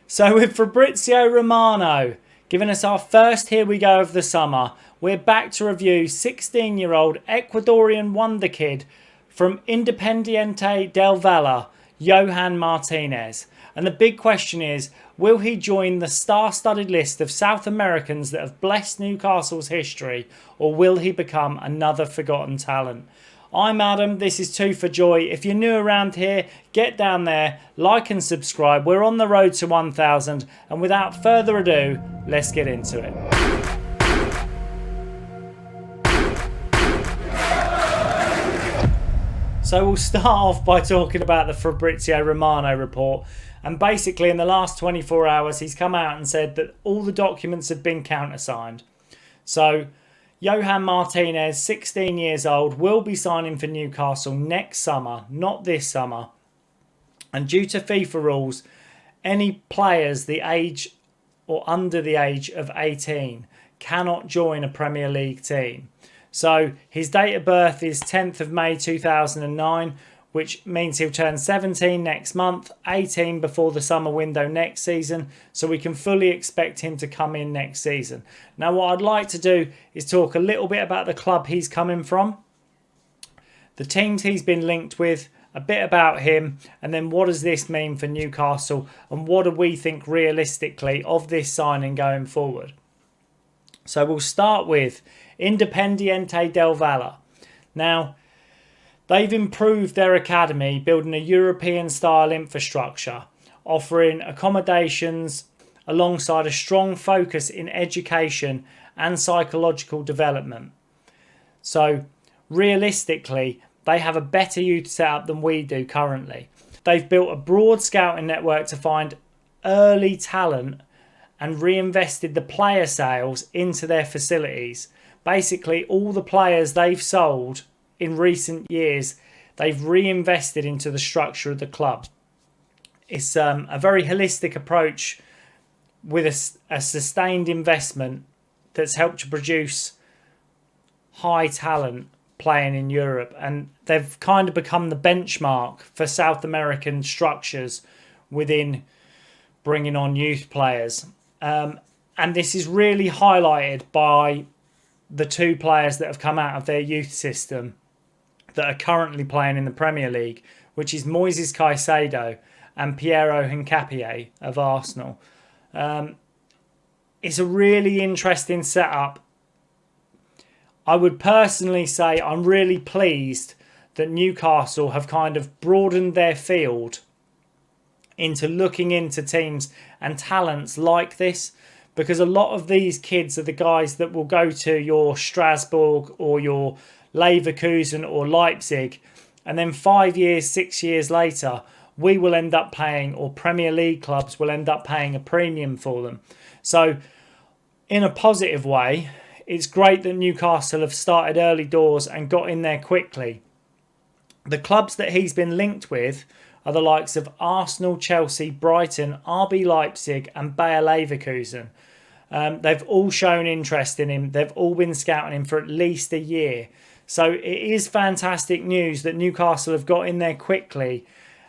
So with Fabrizio Romano giving us our first Here We Go of the summer, we're back to review 16-year-old Ecuadorian wonderkid from Independiente del Valle, Johan Martinez. And the big question is, will he join the star-studded list of South Americans that have blessed Newcastle's history, or will he become another forgotten talent? I'm Adam, this is Two for Joy. If you're new around here, get down there, like and subscribe. We're on the road to 1,000, and without further ado, let's get into it. So we'll start off by talking about the Fabrizio Romano report. And basically in the last 24 hours, he's come out and said that all the documents have been countersigned. So Johan Martinez, 16 years old, will be signing for Newcastle next summer, not this summer. And due to FIFA rules, any players the age or under the age of 18 cannot join a Premier League team. So his date of birth is 10th of May 2009, which means he'll turn 17 next month, 18 before the summer window next season. So we can fully expect him to come in next season. Now, what I'd like to do is talk a little bit about the club he's coming from, the teams he's been linked with, a bit about him, and then what does this mean for Newcastle and what do we think realistically of this signing going forward. So we'll start with Independiente del Valle. Now, they've improved their academy, building a European-style infrastructure, offering accommodations alongside a strong focus in education and psychological development. So, realistically, they have a better youth setup than we do currently. They've built a broad scouting network to find early talent and reinvested the player sales into their facilities. Basically, all the players they've sold in recent years, they've reinvested into the structure of the club. It's a very holistic approach with a sustained investment that's helped to produce high talent playing in Europe. And they've kind of become the benchmark for South American structures within bringing on youth players. And this is really highlighted by the two players that have come out of their youth system that are currently playing in the Premier League, which is Moises Caicedo and Piero Hincapié of Arsenal. It's a really interesting setup. I would personally say I'm really pleased that Newcastle have kind of broadened their field into looking into teams and talents like this, because a lot of these kids are the guys that will go to your Strasbourg or your Leverkusen or Leipzig, and then 5 years, 6 years later, we will end up paying, or Premier League clubs will end up paying a premium for them. So in a positive way, it's great that Newcastle have started early doors and got in there quickly. The clubs that he's been linked with are the likes of Arsenal, Chelsea, Brighton, RB Leipzig and Bayer Leverkusen. They've all shown interest in him. They've all been scouting him for at least a year. So it is fantastic news that Newcastle have got in there quickly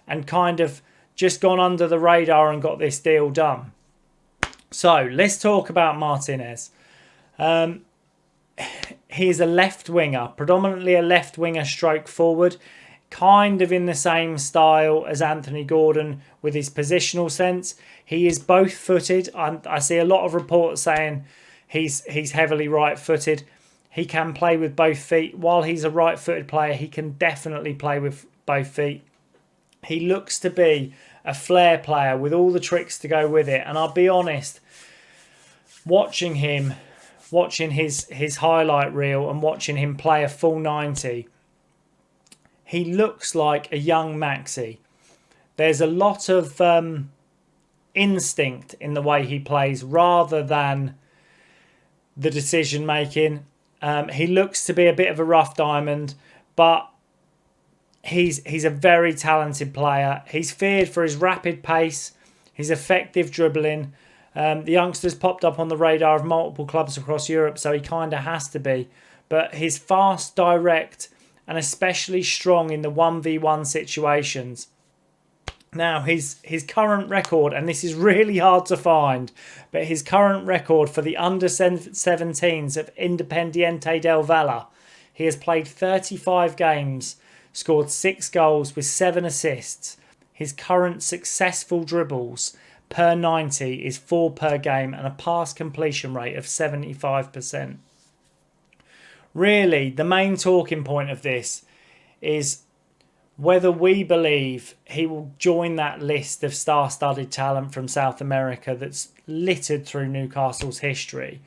and kind of just gone under the radar and got this deal done. So let's talk about Martinez. He's a left winger, predominantly a left winger stroke forward, kind of in the same style as Anthony Gordon with his positional sense. He is both footed. I see a lot of reports saying he's heavily right footed. He can play with both feet. While he's a right footed player, he can definitely play with both feet. He looks to be a flair player with all the tricks to go with it. And I'll be honest, watching him, watching his highlight reel and watching him play a full 90, he looks like a young Maxi. There's a lot of instinct in the way he plays rather than the decision making. He looks to be a bit of a rough diamond, but he's a very talented player. He's feared for his rapid pace, his effective dribbling. The youngster's popped up on the radar of multiple clubs across Europe, so he kind of has to be. But his fast, direct, and especially strong in the 1v1 situations. Now, his current record, and this is really hard to find, but his current record for the under-17s of Independiente del Valle, he has played 35 games, scored 6 goals with 7 assists. His current successful dribbles per 90 is 4 per game and a pass completion rate of 75%. Really, the main talking point of this is whether we believe he will join that list of star-studded talent from South America that's littered through Newcastle's history,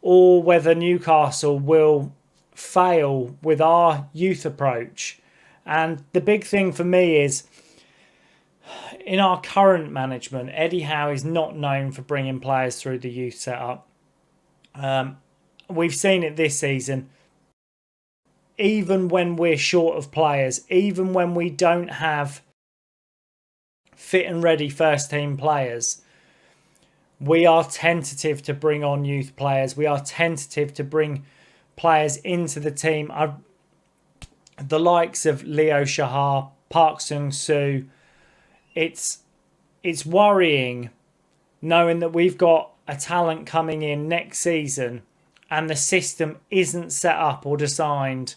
or whether Newcastle will fail with our youth approach. And the big thing for me is, in our current management, Eddie Howe is not known for bringing players through the youth setup. We've seen it this season. Even when we're short of players, even when we don't have fit and ready first team players, we are tentative to bring on youth players. We are tentative to bring players into the team. The likes of Leo Shahar, Park Sung-soo. It's worrying knowing that we've got a talent coming in next season and the system isn't set up or designed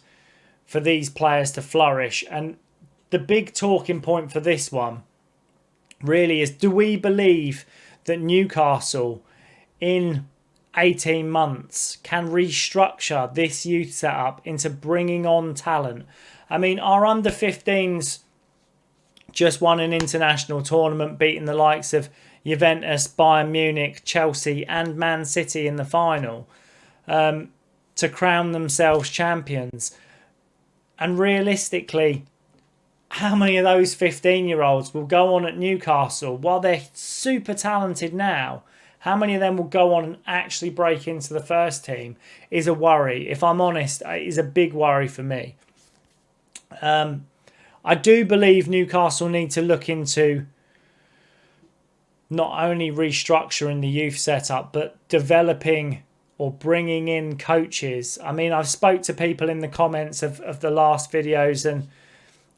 for these players to flourish. And the big talking point for this one really is, do we believe that Newcastle in 18 months can restructure this youth setup into bringing on talent? I mean, our under-15s just won an international tournament, beating the likes of Juventus, Bayern Munich, Chelsea and Man City in the final to crown themselves champions. And realistically, how many of those 15-year-olds will go on at Newcastle? While they're super talented now, how many of them will go on and actually break into the first team is a worry. If I'm honest, it is a big worry for me. I do believe Newcastle need to look into not only restructuring the youth setup, but developing or bringing in coaches. I mean, I've spoke to people in the comments of the last videos, and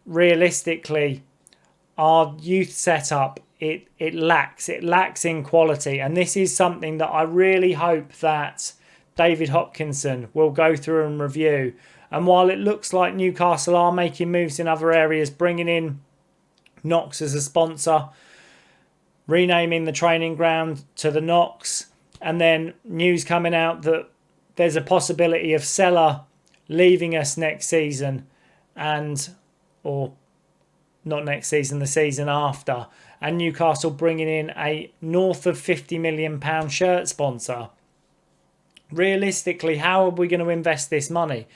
realistically, our youth setup, it lacks in quality. And this is something that I really hope that David Hopkinson will go through and review. And while it looks like Newcastle are making moves in other areas, bringing in Knox as a sponsor, renaming the training ground to the Knox, and then news coming out that there's a possibility of Seller leaving us next season, or not next season, the season after, and Newcastle bringing in a north of £50 million shirt sponsor. Realistically, how are we going to invest this money?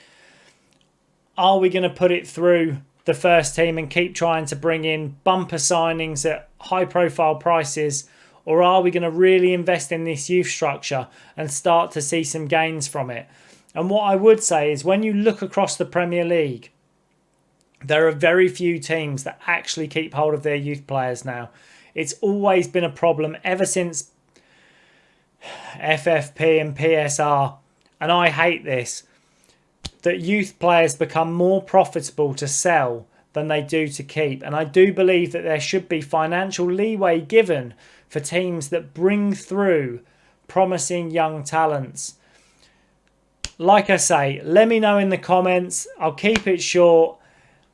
Are we going to put it through the first team and keep trying to bring in bumper signings at high profile prices? Or are we going to really invest in this youth structure and start to see some gains from it? And what I would say is, when you look across the Premier League, there are very few teams that actually keep hold of their youth players now. It's always been a problem ever since FFP and PSR. And I hate this, that youth players become more profitable to sell than they do to keep. And I do believe that there should be financial leeway given for teams that bring through promising young talents. Like I say, let me know in the comments. I'll keep it short.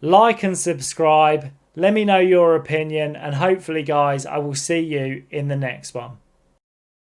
Like and subscribe. Let me know your opinion. And hopefully, guys, I will see you in the next one.